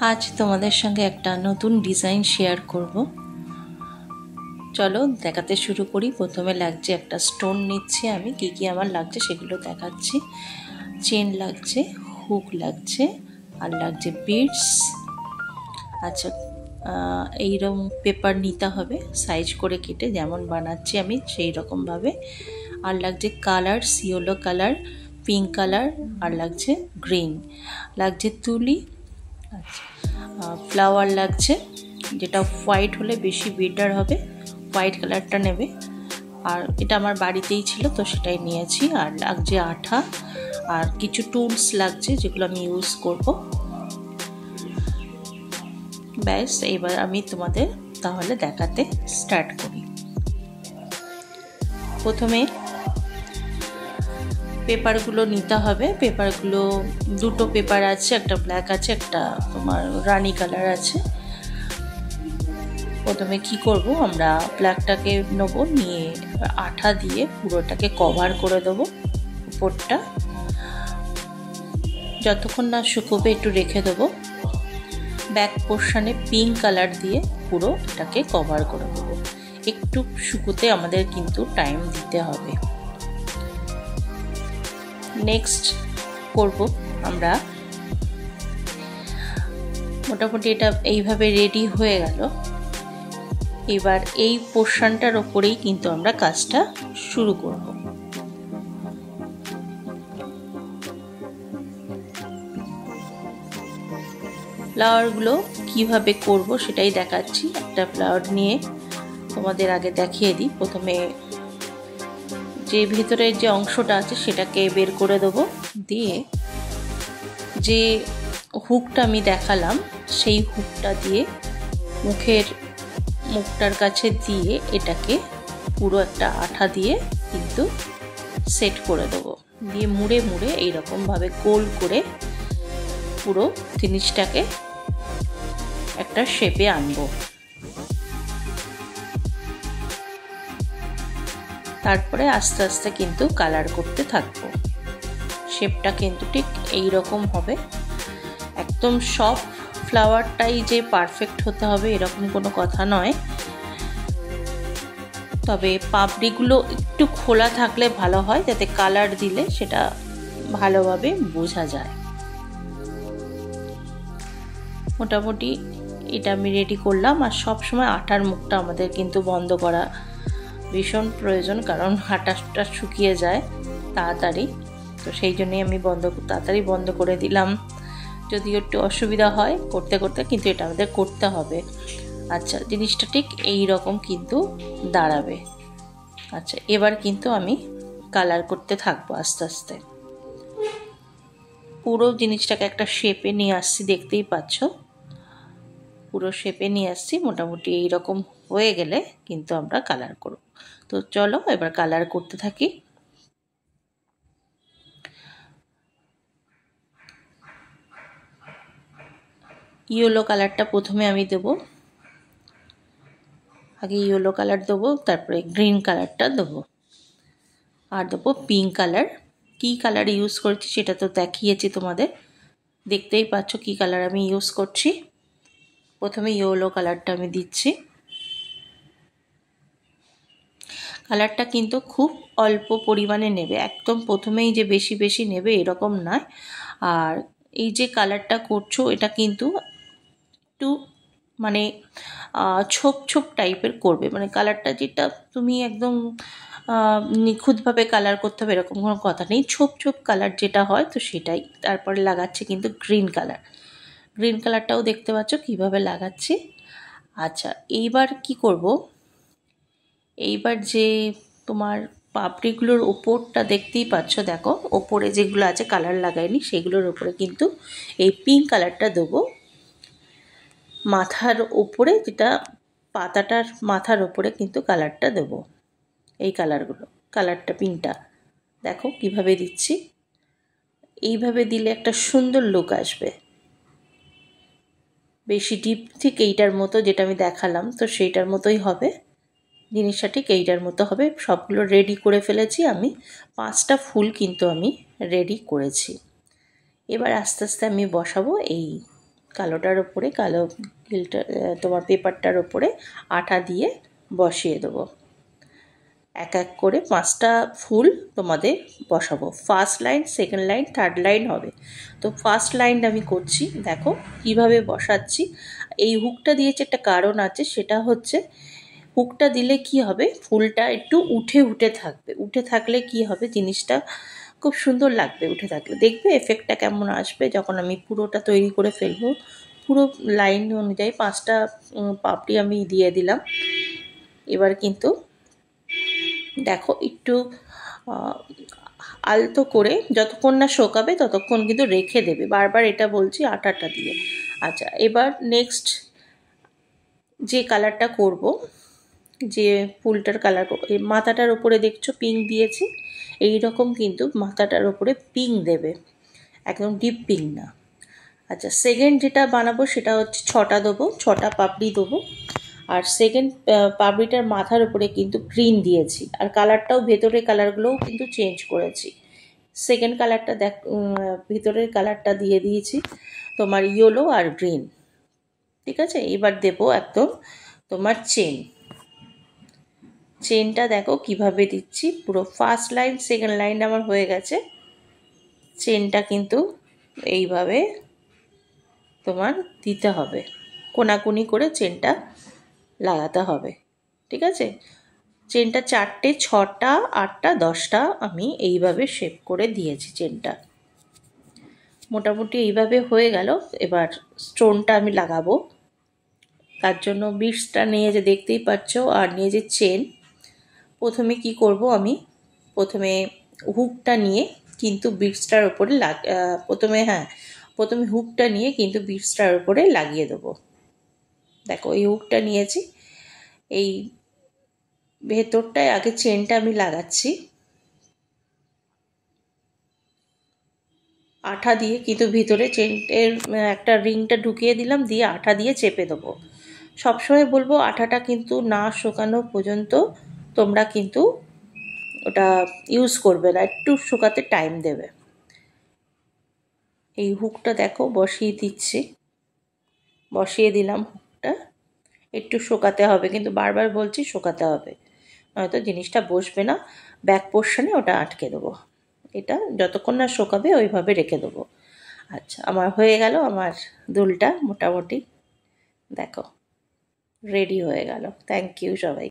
आज তোমাদের সঙ্গে একটা নতুন ডিজাইন শেয়ার করব। চলো দেখাতে শুরু করি। প্রথমে লাগছে একটা স্টোন নিচ্ছি আমি, কি কি আমার লাগছে সেগুলো দেখাচ্ছি। চেন লাগছে, হুক লাগছে, আর লাগছে বিডস। আচ্ছা, এইরকম পেপার নিতে হবে সাইজ করে কেটে, যেমন বানাচ্ছি আমি সেই রকমভাবে। আর লাগছে colours, yellow colour, pink colour, আর লাগছে গ্রিন, লাগছে তুলি। আচ্ছা, ফ্লাওয়ার লাগছে, যেটা হোয়াইট হলে বেশি বেটার হবে, হোয়াইট কালারটা নেবে। আর এটা আমার বাড়িতেই ছিল তো সেটাই নিয়েছি। আর লাগছে আঠা, আর কিছু টুলস লাগছে যেগুলো আমি ইউজ করব। ব্যাস, এবার আমি তোমাদের তাহলে দেখাতে স্টার্ট করি। প্রথমে পেপারগুলো নিতে হবে। পেপারগুলো দুটো পেপার আছে, একটা ব্ল্যাক আছে, একটা তোমার রানি কালার আছে। প্রথমে কি করব, আমরা ব্ল্যাকটাকে নেব, নিয়ে আঠা দিয়ে পুরোটাকে কভার করে দেবো উপরটা। যতক্ষণ না শুকোবে একটু রেখে দেবো। ব্যাক পোর্শনে পিঙ্ক কালার দিয়ে পুরো এটাকে কভার করে দেবো। একটু শুকোতে আমাদের কিন্তু টাইম দিতে হবে। নেক্সট করব আমরা, মোটামুটি এটা এইভাবে রেডি হয়ে গেল। এবার এই পোর্শনটার ওপরেই কিন্তু আমরা কাজটা শুরু করব। ফ্লাওয়ারগুলো কিভাবে করব সেটাই দেখাচ্ছি। একটা ফ্লাওয়ার নিয়ে তোমাদের আগে দেখিয়ে দিই। প্রথমে যে ভিতরের যে অংশটা আছে সেটাকে বের করে দেবো, দিয়ে যে হুকটা আমি দেখালাম সেই হুকটা দিয়ে মুখটার কাছে দিয়ে এটাকে পুরো একটা আঠা দিয়ে কিন্তু সেট করে দেবো। দিয়ে মুড়ে মুড়ে এইরকমভাবে গোল করে পুরো জিনিসটাকে একটা শেপে আনবো। তারপরে আস্তে আস্তে কিন্তু কালার করতে থাকবো। শেপটা কিন্তু ঠিক এই রকম হবে। একদম সব ফ্লাওয়ারটাই যে পারফেক্ট হতে হবে এরকম কোনো কথা নয়, তবে পাপড়িগুলো একটু খোলা থাকলে ভালো হয়, যাতে কালার দিলে সেটা ভালোভাবে বোঝা যায়। মোটামুটি এটা আমি রেডি করলাম। আর সব সময় আটার মুখটা আমাদের কিন্তু বন্ধ করা ভীষণ প্রয়োজন, কারণ আটাটা শুকিয়ে যায় তাড়াতাড়ি। তো সেই জন্যই আমি তাড়াতাড়ি বন্ধ করে দিলাম। যদিও একটু অসুবিধা হয় করতে করতে, কিন্তু এটা আমাদের করতে হবে। আচ্ছা, জিনিসটা ঠিক এই রকম কিন্তু দাঁড়াবে। আচ্ছা, এবার কিন্তু আমি কালার করতে থাকবো আস্তে আস্তে। পুরো জিনিসটাকে একটা শেপে নিয়ে আসছি, দেখতেই পাচ্ছ পুরো শেপে নিয়ে আসছি। মোটামুটি এইরকম হয়ে গেলে কিন্তু আমরা কালার করব। তো চলো এবার কালার করতে থাকি। ইয়েলো কালারটা প্রথমে আমি দেবো। আগে ইয়েলো কালার দেবো, তারপরে গ্রিন কালারটা দেবো, আর দেবো পিঙ্ক কালার। কী কালার ইউজ করছি সেটা তো দেখিয়েছি তোমাদের, দেখতেই পাচ্ছ কী কালার আমি ইউজ করছি। প্রথমে ইয়েলো কালারটা আমি দিচ্ছি। কালারটা কিন্তু খুব অল্প পরিমাণে নেবে, একদম প্রথমেই যে বেশি বেশি নেবে এরকম নয়। আর এই যে কালারটা করছো এটা কিন্তু একটু মানে ছোপ ছোপ টাইপের করবে, মানে কালারটা যেটা তুমি একদম নিখুঁতভাবে কালার করতে হবে এরকম কোনো কথা নেই। ছোপ ছোপ কালার যেটা হয় তো সেটাই। তারপরে লাগাচ্ছে কিন্তু গ্রিন কালার। গ্রিন কালারটাও দেখতে পাচ্ছ কীভাবে লাগাচ্ছি। আচ্ছা, এইবার কি করব, এইবার যে তোমার পাপড়িগুলোর ওপরটা দেখতেই পাচ্ছ, দেখো ওপরে যেগুলো আছে কালার লাগাইনি সেগুলোর ওপরে কিন্তু এই পিঙ্ক কালারটা দেবো। মাথার ওপরে, যেটা পাতাটার মাথার ওপরে কিন্তু কালারটা দেব। এই কালারটা পিঙ্কটা দেখো কিভাবে দিচ্ছি। এইভাবে দিলে একটা সুন্দর লুক আসবে। বেশি ডিপ ঠিক এইটার মতো যেটা আমি দেখালাম তো সেইটার মতোই হবে। জিনিসটা ঠিক এইটার মতো হবে। সবগুলো রেডি করে ফেলেছি আমি। 5টা ফুল কিন্তু আমি রেডি করেছি। এবার আস্তে আস্তে আমি বসাবো এই কালোটার ওপরে কালো গিলটা তোমার পেপারটার ওপরে আঠা দিয়ে বসিয়ে দেবো। এক এক করে 5টা ফুল তোমাদের বসাবো। First line, second line, third line হবে। তো ফার্স্ট লাইন আমি করছি, দেখো কিভাবে বসাচ্ছি। এই হুকটা দিয়েছে একটা কারণ আছে, সেটা হচ্ছে হুকটা দিলে কি হবে, ফুলটা একটু উঠে উঠে থাকবে। উঠে থাকলে কি হবে, জিনিসটা খুব সুন্দর লাগবে। উঠে থাকলে দেখবে এফেক্টটা কেমন আসবে যখন আমি পুরোটা তৈরি করে ফেলবো। পুরো লাইন অনুযায়ী 5টা পাপড়ি আমি দিয়ে দিলাম। এবার কিন্তু দেখো একটু আলতো করে যতক্ষণ না শোকাবে ততক্ষণ কিন্তু রেখে দেবে, বারবার এটা বলছি আটাটা দিয়ে। আচ্ছা, এবার নেক্সট যে কালারটা করব, যে ফুলটার কালার এই মাথাটার ওপরে দেখছো পিঙ্ক দিয়েছি, এই রকম কিন্তু মাথাটার ওপরে পিঙ্ক দেবে, একদম ডিপ পিঙ্ক না। আচ্ছা, সেকেন্ড যেটা বানাবো সেটা হচ্ছে 6টা দেবো, 6টা পাপড়ি দেবো। আর সেকেন্ড পাপড়িটার মাথার উপরে কিন্তু গ্রিন দিয়েছি, আর কালারটাও ভেতরের কালারগুলোও কিন্তু চেঞ্জ করেছি। সেকেন্ড কালারটা ভিতরের কালারটা দিয়ে দিয়েছি তোমার ইয়েলো আর গ্রিন। ঠিক আছে, এবার দেবো একদম তোমার চেনটা দেখো কিভাবে দিচ্ছি। পুরো ফার্স্ট লাইন, সেকেন্ড লাইন আমার হয়ে গেছে। চেনটা কিন্তু এইভাবে তোমার দিতে হবে, কোনাকুনি করে চেনটা লাগাতে হবে। ঠিক আছে, চেনটা 4টে, 6টা, 8টা, 10টা আমি এইভাবে শেপ করে দিয়েছি। চেনটা মোটামুটি এইভাবে হয়ে গেল। এবার স্টোনটা আমি লাগাবো, তার জন্য বিটসটা নিয়ে যে দেখতেই পাচ্ছ, আর নিয়ে যে চেন। প্রথমে কি করব, আমি প্রথমে হুকটা নিয়ে কিন্তু বিটসটার ওপরে প্রথমে হুকটা নিয়ে কিন্তু বিটসটার ওপরে লাগিয়ে দেবো। দেখো এই হুকটা নিয়েছি, এই ভেতরটায় আগে চেনটা আমি লাগাচ্ছি আঠা দিয়ে, কিন্তু ভিতরে চেনের একটা রিংটা ঢুকিয়ে দিলাম, দিয়ে আঠা দিয়ে চেপে দেবো। সবসময় বলবো আঠাটা কিন্তু না শুকানো পর্যন্ত তোমরা কিন্তু ওটা ইউজ করবে না, একটু শুকাতে টাইম দেবে। এই হুকটা দেখো বসিয়ে দিলাম হুকটা। একটু শুকাতে হবে, কিন্তু বারবার বলছি শুকাতে হবে, নয়তো জিনিসটা বসবে না। ব্যাক পোর্শনে ওটা আটকে দেবো। এটা যতক্ষণ না শুকাবে ওইভাবে রেখে দেবো। আচ্ছা, আমার হয়ে গেল, আমার দুলটা মোটামুটি দেখো রেডি হয়ে গেল। থ্যাংক ইউ সবাই।